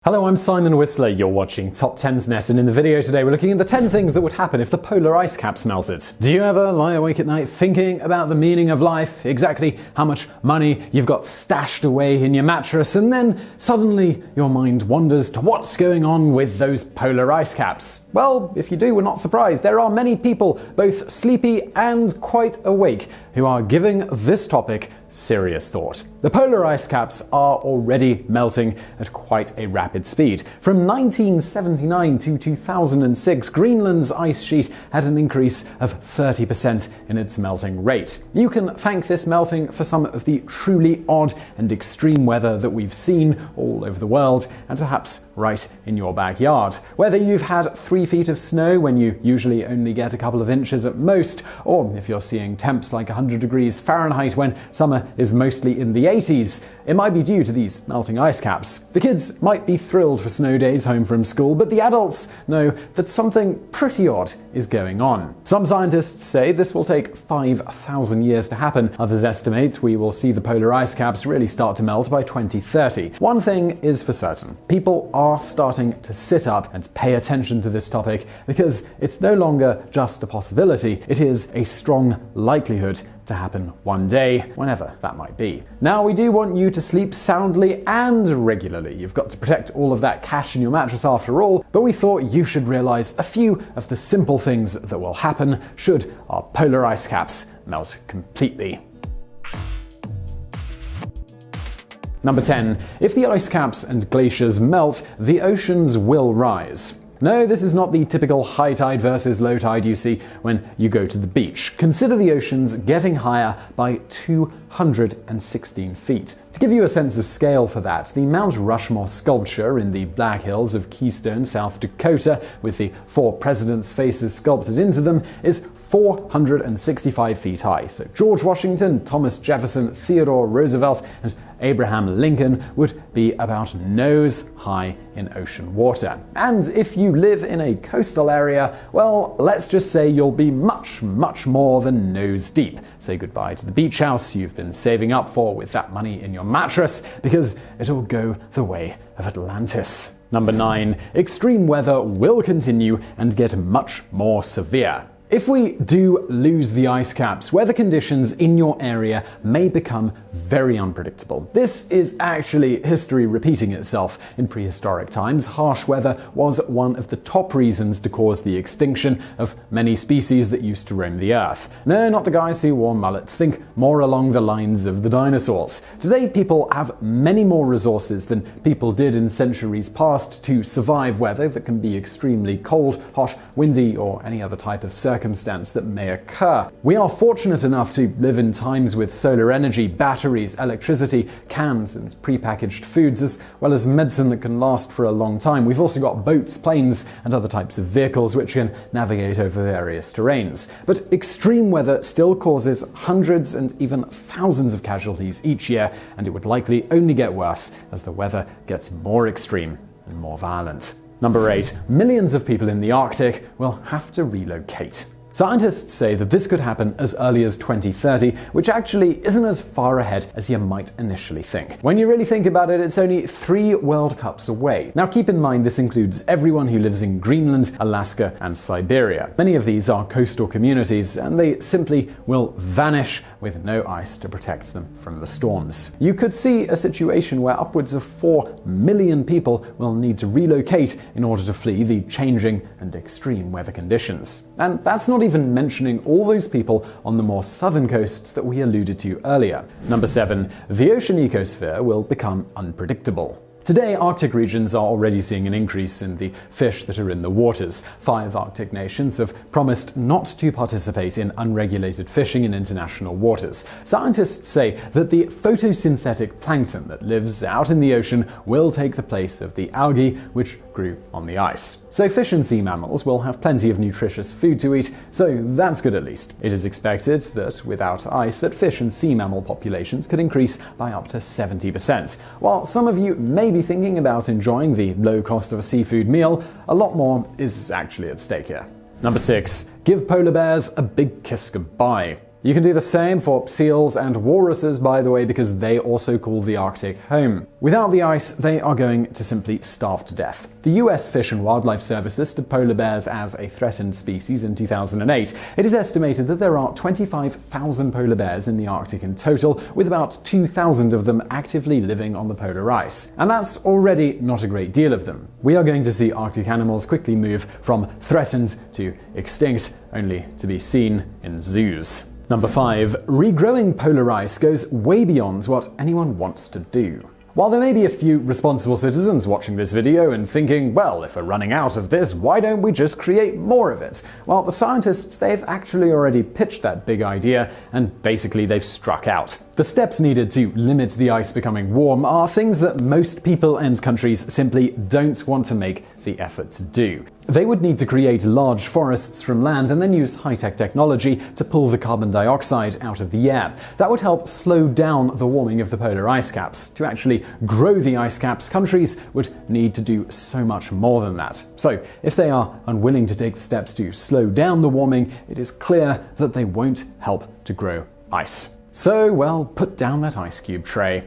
Hello, I'm Simon Whistler, you're watching TopTenzNet, and in the video today we're looking at the 10 things that would happen if the polar ice caps melted. Do you ever lie awake at night thinking about the meaning of life, exactly how much money you've got stashed away in your mattress, and then suddenly your mind wanders to what's going on with those polar ice caps? Well, if you do, we're not surprised. There are many people, both sleepy and quite awake, who are giving this topic serious thought. The polar ice caps are already melting at quite a rapid speed. From 1979 to 2006, Greenland's ice sheet had an increase of 30% in its melting rate. You can thank this melting for some of the truly odd and extreme weather that we've seen all over the world, and perhaps right in your backyard. Whether you've had 3 feet of snow when you usually only get a couple of inches at most, or if you're seeing temps like 100 degrees Fahrenheit when summer is mostly in the 80s, it might be due to these melting ice caps. The kids might be thrilled for snow days home from school, but the adults know that something pretty odd is going on. Some scientists say this will take 5,000 years to happen. Others estimate we will see the polar ice caps really start to melt by 2030. One thing is for certain: people are starting to sit up and pay attention to this topic because it's no longer just a possibility, it is a strong likelihood to happen one day, whenever that might be. Now, we do want you to sleep soundly and regularly. You've got to protect all of that cash in your mattress after all, but we thought you should realize a few of the simple things that will happen should our polar ice caps melt completely. Number 10. If the ice caps and glaciers melt, the oceans will rise. No, this is not the typical high tide versus low tide you see when you go to the beach. Consider the oceans getting higher by 216 feet. To give you a sense of scale for that, the Mount Rushmore sculpture in the Black Hills of Keystone, South Dakota, with the 4 presidents' faces sculpted into them, is 465 feet high. So George Washington, Thomas Jefferson, Theodore Roosevelt, and Abraham Lincoln would be about nose high in ocean water. And if you live in a coastal area, well, let's just say you'll be much more than nose deep. Say goodbye to the beach house you've been saving up for with that money in your mattress, because it'll go the way of Atlantis. Number 9. Extreme weather will continue and get much more severe. If we do lose the ice caps, weather conditions in your area may become very unpredictable. This is actually history repeating itself. In prehistoric times, harsh weather was one of the top reasons to cause the extinction of many species that used to roam the earth. No, not the guys who wore mullets. Think more along the lines of the dinosaurs. Today, people have many more resources than people did in centuries past to survive weather that can be extremely cold, hot, windy, or any other type of circumstance that may occur. We are fortunate enough to live in times with solar energy, batteries, electricity, cans, and prepackaged foods, as well as medicine that can last for a long time. We've also got boats, planes, and other types of vehicles which can navigate over various terrains. But extreme weather still causes hundreds and even thousands of casualties each year, and it would likely only get worse as the weather gets more extreme and more violent. Number 8. Millions of people in the Arctic will have to relocate. Scientists say that this could happen as early as 2030, which actually isn't as far ahead as you might initially think. When you really think about it, it's only 3 World Cups away. Now keep in mind this includes everyone who lives in Greenland, Alaska, and Siberia. Many of these are coastal communities, and they simply will vanish with no ice to protect them from the storms. You could see a situation where upwards of 4 million people will need to relocate in order to flee the changing and extreme weather conditions. And that's not even mentioning all those people on the more southern coasts that we alluded to earlier. Number 7. The ocean ecosphere will become unpredictable. Today, Arctic regions are already seeing an increase in the fish that are in the waters. 5 Arctic nations have promised not to participate in unregulated fishing in international waters. Scientists say that the photosynthetic plankton that lives out in the ocean will take the place of the algae which grew on the ice. So fish and sea mammals will have plenty of nutritious food to eat, so that's good at least. It is expected that without ice, that fish and sea mammal populations could increase by up to 70%. While some of you may be thinking about enjoying the low cost of a seafood meal, a lot more is actually at stake here. Number 6. Give polar bears a big kiss goodbye. You can do the same for seals and walruses, by the way, because they also call the Arctic home. Without the ice, they are going to simply starve to death. The US Fish and Wildlife Service listed polar bears as a threatened species in 2008. It is estimated that there are 25,000 polar bears in the Arctic in total, with about 2,000 of them actively living on the polar ice. And that's already not a great deal of them. We are going to see Arctic animals quickly move from threatened to extinct, only to be seen in zoos. Number 5. Regrowing polar ice goes way beyond what anyone wants to do. While there may be a few responsible citizens watching this video and thinking, well, if we're running out of this, why don't we just create more of it? Well, the scientists, they've actually already pitched that big idea, and basically they've struck out. The steps needed to limit the ice becoming warm are things that most people and countries simply don't want to make the effort to do. They would need to create large forests from land and then use high-tech technology to pull the carbon dioxide out of the air. That would help slow down the warming of the polar ice caps. To actually grow the ice caps, countries would need to do so much more than that. So, if they are unwilling to take the steps to slow down the warming, it is clear that they won't help to grow ice. So, well, put down that ice cube tray.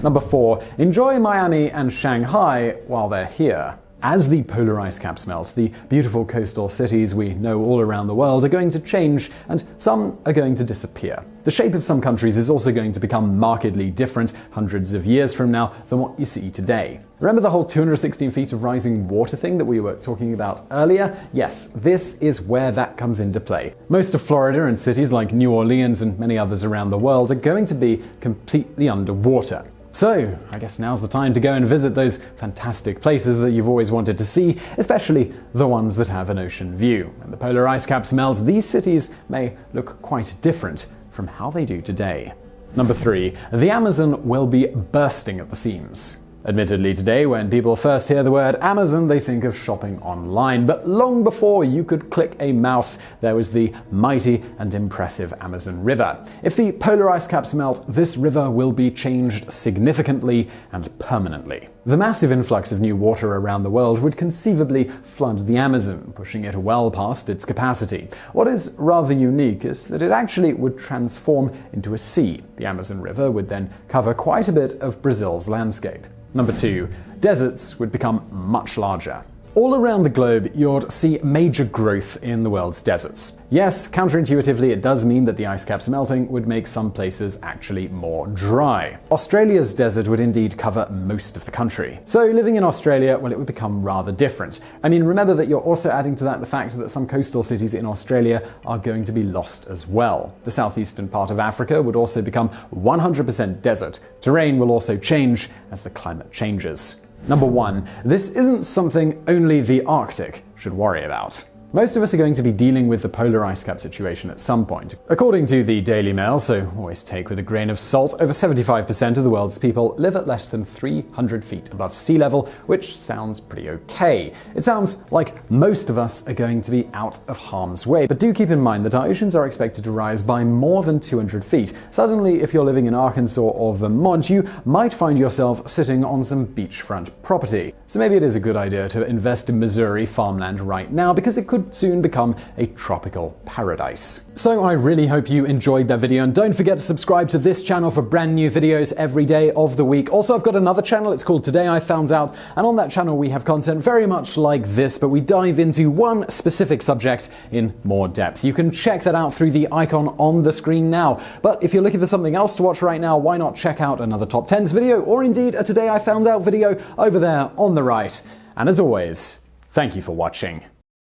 Number 4. Enjoy Miami and Shanghai while they're here. As the polar ice caps melt, the beautiful coastal cities we know all around the world are going to change, and some are going to disappear. The shape of some countries is also going to become markedly different hundreds of years from now than what you see today. Remember the whole 216 feet of rising water thing that we were talking about earlier? Yes, this is where that comes into play. Most of Florida and cities like New Orleans and many others around the world are going to be completely underwater. So, I guess now's the time to go and visit those fantastic places that you've always wanted to see, especially the ones that have an ocean view. When the polar ice caps melt, these cities may look quite different from how they do today. Number 3. The Amazon will be bursting at the seams. Admittedly, today, when people first hear the word Amazon, they think of shopping online. But long before you could click a mouse, there was the mighty and impressive Amazon River. If the polar ice caps melt, this river will be changed significantly and permanently. The massive influx of new water around the world would conceivably flood the Amazon, pushing it well past its capacity. What is rather unique is that it actually would transform into a sea. The Amazon River would then cover quite a bit of Brazil's landscape. Number 2. Deserts would become much larger. All around the globe, you'd see major growth in the world's deserts. Yes, counterintuitively, it does mean that the ice caps melting would make some places actually more dry. Australia's desert would indeed cover most of the country. So living in Australia, well, it would become rather different. I mean, remember that you're also adding to that the fact that some coastal cities in Australia are going to be lost as well. The southeastern part of Africa would also become 100% desert. Terrain will also change as the climate changes. Number 1. This isn't something only the Arctic should worry about. Most of us are going to be dealing with the polar ice cap situation at some point. According to the Daily Mail, so always take with a grain of salt, over 75% of the world's people live at less than 300 feet above sea level, which sounds pretty okay. It sounds like most of us are going to be out of harm's way, but do keep in mind that our oceans are expected to rise by more than 200 feet. Suddenly, if you're living in Arkansas or Vermont, you might find yourself sitting on some beachfront property. So maybe it is a good idea to invest in Missouri farmland right now, because it could soon become a tropical paradise. So I really hope you enjoyed that video, and don't forget to subscribe to this channel for brand new videos every day of the week. Also, I've got another channel, it's called Today I Found Out, and on that channel we have content very much like this, but we dive into one specific subject in more depth. You can check that out through the icon on the screen now. But if you're looking for something else to watch right now, why not check out another TopTenz video, or indeed a Today I Found Out video over there on the right. And as always, thank you for watching.